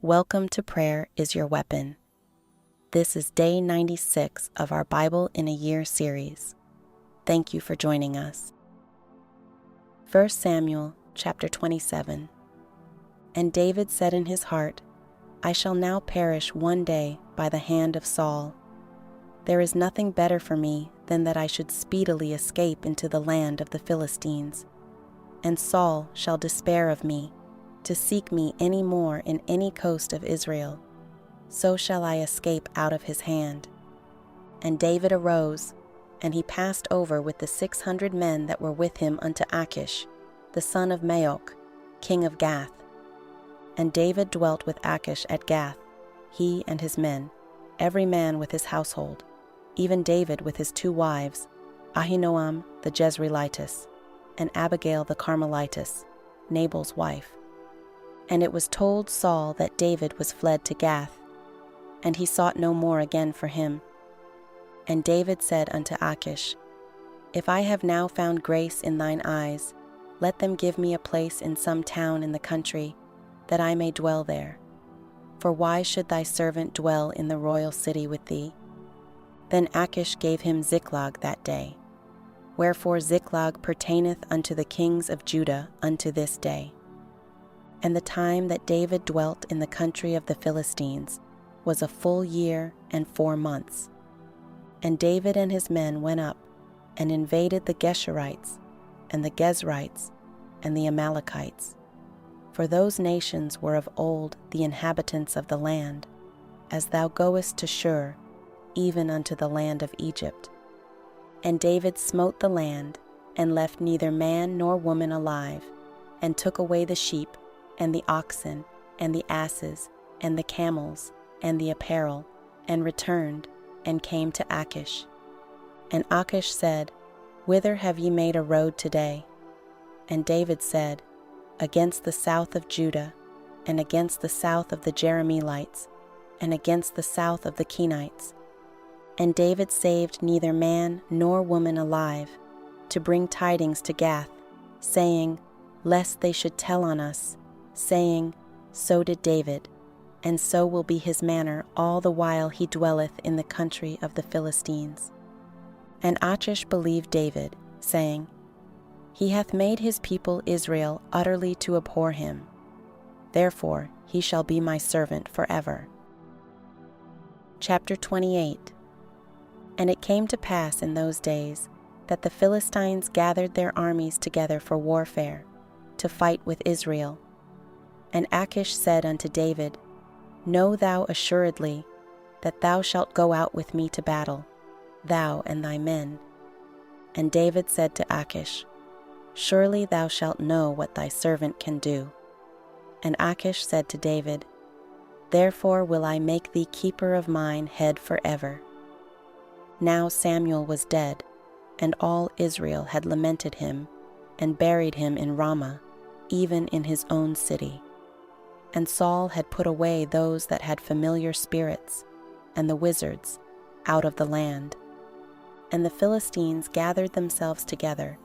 Welcome to Prayer is Your Weapon. This is day 96 of our Bible in a Year series. Thank you for joining us. 1 Samuel chapter 27. And David said in his heart, I shall now perish one day by the hand of Saul. There is nothing better for me than that I should speedily escape into the land of the Philistines. And Saul shall despair of me, to seek me any more in any coast of Israel. So shall I escape out of his hand. And David arose, and he passed over with the 600 men that were with him unto Achish, the son of Maoch, king of Gath. And David dwelt with Achish at Gath, he and his men, every man with his household, even David with his 2 wives, Ahinoam the Jezreelitess, and Abigail the Carmelitess, Nabal's wife. And it was told Saul that David was fled to Gath, and he sought no more again for him. And David said unto Achish, If I have now found grace in thine eyes, let them give me a place in some town in the country, that I may dwell there. For why should thy servant dwell in the royal city with thee? Then Achish gave him Ziklag that day. Wherefore Ziklag pertaineth unto the kings of Judah unto this day. And the time that David dwelt in the country of the Philistines was a full year and 4 months. And David and his men went up and invaded the Geshurites and the Gezrites and the Amalekites. For those nations were of old the inhabitants of the land, as thou goest to Shur, even unto the land of Egypt. And David smote the land, and left neither man nor woman alive, and took away the sheep, and the oxen, and the asses, and the camels, and the apparel, and returned, and came to Achish. And Achish said, Whither have ye made a road today? And David said, Against the south of Judah, and against the south of the Jerahmeelites, and against the south of the Kenites. And David saved neither man nor woman alive, to bring tidings to Gath, saying, Lest they should tell on us, saying, So did David, and so will be his manner all the while he dwelleth in the country of the Philistines. And Achish believed David, saying, He hath made his people Israel utterly to abhor him. Therefore he shall be my servant forever. Chapter 28. And it came to pass in those days that the Philistines gathered their armies together for warfare, to fight with Israel. And Achish said unto David, Know thou assuredly that thou shalt go out with me to battle, thou and thy men. And David said to Achish, Surely thou shalt know what thy servant can do. And Achish said to David, Therefore will I make thee keeper of mine head forever. Now Samuel was dead, and all Israel had lamented him, and buried him in Ramah, even in his own city. And Saul had put away those that had familiar spirits, and the wizards, out of the land. And the Philistines gathered themselves together,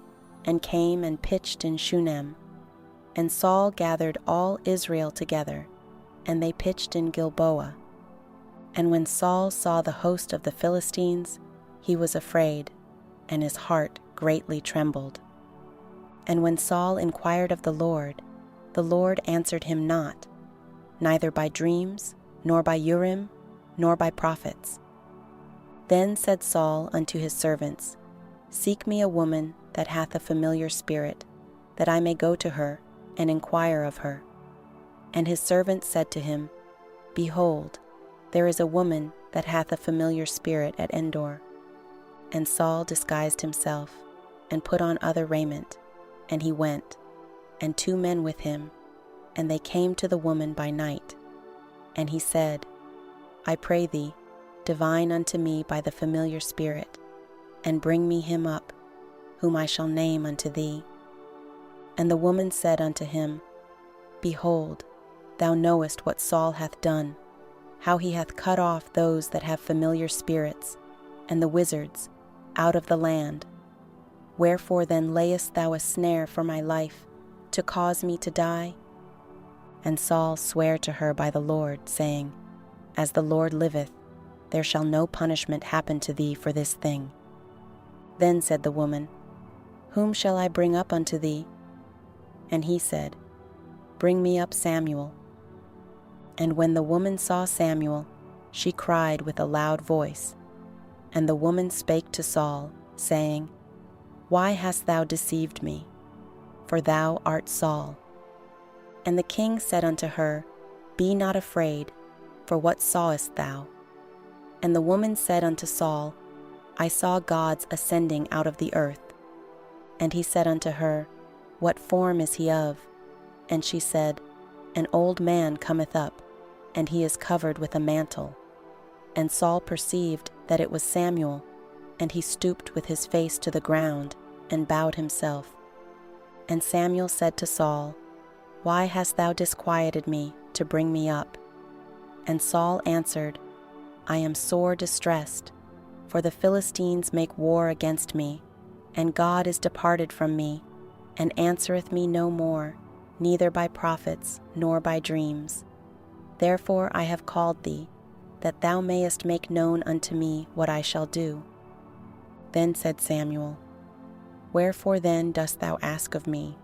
and came and pitched in Shunem. And Saul gathered all Israel together, and they pitched in Gilboa. And when Saul saw the host of the Philistines, he was afraid, and his heart greatly trembled. And when Saul inquired of the Lord answered him not, neither by dreams, nor by Urim, nor by prophets. Then said Saul unto his servants, Seek me a woman that hath a familiar spirit, that I may go to her, and inquire of her. And his servants said to him, Behold, there is a woman that hath a familiar spirit at Endor. And Saul disguised himself, and put on other raiment, and he went, and 2 men with him, and they came to the woman by night. And he said, I pray thee, divine unto me by the familiar spirit, and bring me him up, whom I shall name unto thee. And the woman said unto him, Behold, thou knowest what Saul hath done, how he hath cut off those that have familiar spirits, and the wizards, out of the land. Wherefore then layest thou a snare for my life, to cause me to die? And Saul sware to her by the Lord, saying, As the Lord liveth, there shall no punishment happen to thee for this thing. Then said the woman, Whom shall I bring up unto thee? And he said, Bring me up Samuel. And when the woman saw Samuel, she cried with a loud voice. And the woman spake to Saul, saying, Why hast thou deceived me? For thou art Saul. And the king said unto her, Be not afraid, for what sawest thou? And the woman said unto Saul, I saw gods ascending out of the earth. And he said unto her, What form is he of? And she said, An old man cometh up, and he is covered with a mantle. And Saul perceived that it was Samuel, and he stooped with his face to the ground, and bowed himself. And Samuel said to Saul, Why hast thou disquieted me to bring me up? And Saul answered, I am sore distressed, for the Philistines make war against me, and God is departed from me, and answereth me no more, neither by prophets nor by dreams. Therefore I have called thee, that thou mayest make known unto me what I shall do. Then said Samuel, Wherefore then dost thou ask of me,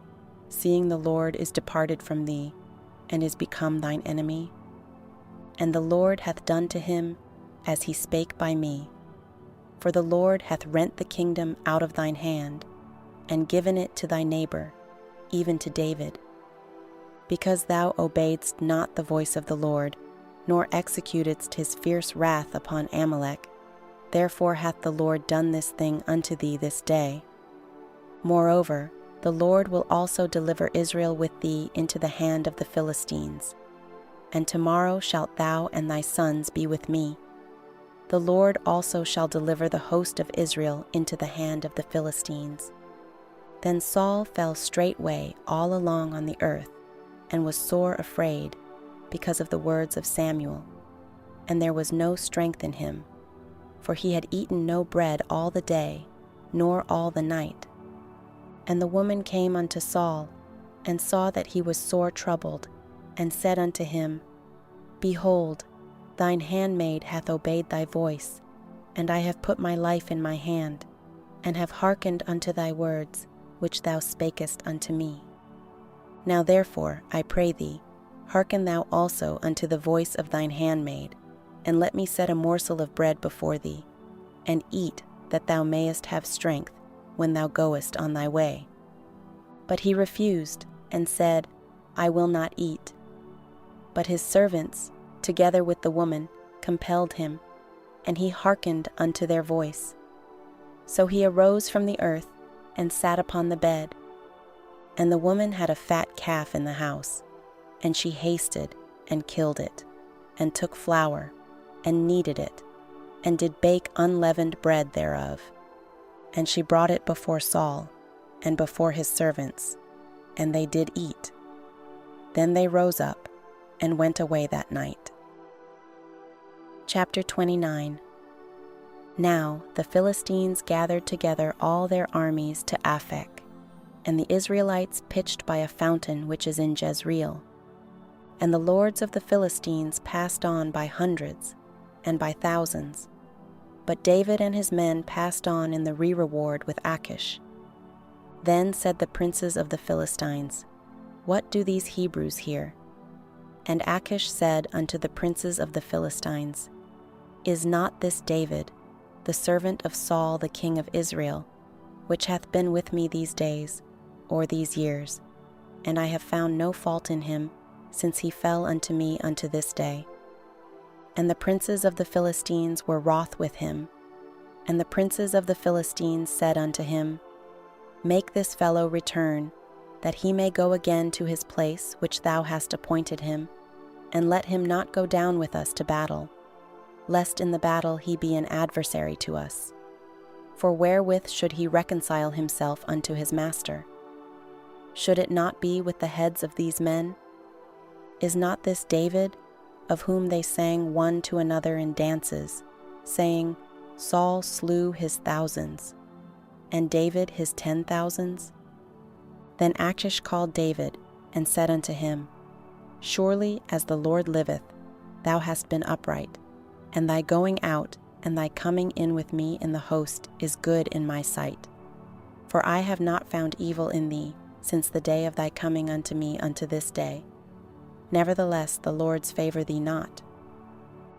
seeing the Lord is departed from thee, and is become thine enemy? And the Lord hath done to him as he spake by me. For the Lord hath rent the kingdom out of thine hand, and given it to thy neighbor, even to David. Because thou obeyedst not the voice of the Lord, nor executedst his fierce wrath upon Amalek, therefore hath the Lord done this thing unto thee this day. Moreover, the Lord will also deliver Israel with thee into the hand of the Philistines. And tomorrow shalt thou and thy sons be with me. The Lord also shall deliver the host of Israel into the hand of the Philistines. Then Saul fell straightway all along on the earth, and was sore afraid, because of the words of Samuel. And there was no strength in him, for he had eaten no bread all the day, nor all the night. And the woman came unto Saul, and saw that he was sore troubled, and said unto him, Behold, thine handmaid hath obeyed thy voice, and I have put my life in my hand, and have hearkened unto thy words, which thou spakest unto me. Now therefore, I pray thee, hearken thou also unto the voice of thine handmaid, and let me set a morsel of bread before thee, and eat, that thou mayest have strength when thou goest on thy way. But he refused, and said, I will not eat. But his servants, together with the woman, compelled him, and he hearkened unto their voice. So he arose from the earth, and sat upon the bed. And the woman had a fat calf in the house, and she hasted, and killed it, and took flour, and kneaded it, and did bake unleavened bread thereof. And she brought it before Saul, and before his servants, and they did eat. Then they rose up, and went away that night. Chapter 29. Now the Philistines gathered together all their armies to Aphek, and the Israelites pitched by a fountain which is in Jezreel. And the lords of the Philistines passed on by hundreds, and by thousands. But David and his men passed on in the rereward with Achish. Then said the princes of the Philistines, What do these Hebrews here? And Achish said unto the princes of the Philistines, Is not this David, the servant of Saul the king of Israel, which hath been with me these days, or these years? And I have found no fault in him, since he fell unto me unto this day. And the princes of the Philistines were wroth with him. And the princes of the Philistines said unto him, Make this fellow return, that he may go again to his place which thou hast appointed him, and let him not go down with us to battle, lest in the battle he be an adversary to us. For wherewith should he reconcile himself unto his master? Should it not be with the heads of these men? Is not this David, of whom they sang one to another in dances, saying, Saul slew his thousands, and David his 10,000s? Then Achish called David, and said unto him, Surely as the Lord liveth, thou hast been upright, and thy going out and thy coming in with me in the host is good in my sight. For I have not found evil in thee since the day of thy coming unto me unto this day. Nevertheless the Lord's favor thee not.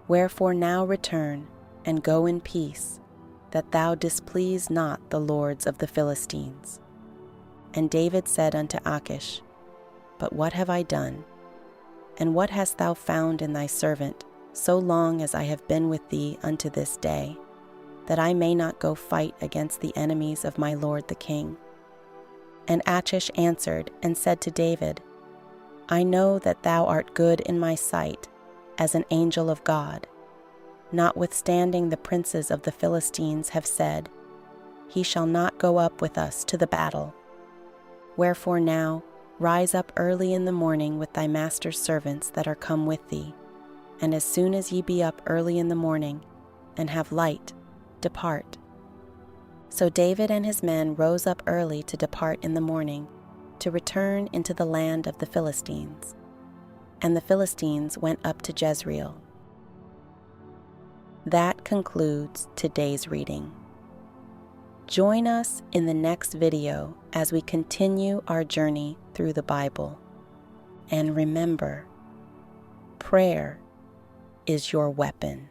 Wherefore now return, and go in peace, that thou displease not the lords of the Philistines. And David said unto Achish, But what have I done? And what hast thou found in thy servant, so long as I have been with thee unto this day, that I may not go fight against the enemies of my lord the king? And Achish answered and said to David, I know that thou art good in my sight, as an angel of God. Notwithstanding the princes of the Philistines have said, He shall not go up with us to the battle. Wherefore now rise up early in the morning with thy master's servants that are come with thee, and as soon as ye be up early in the morning, and have light, depart. So David and his men rose up early to depart in the morning, to return into the land of the Philistines. And the Philistines went up to Jezreel. That concludes today's reading. Join us in the next video as we continue our journey through the Bible. And remember, prayer is your weapon.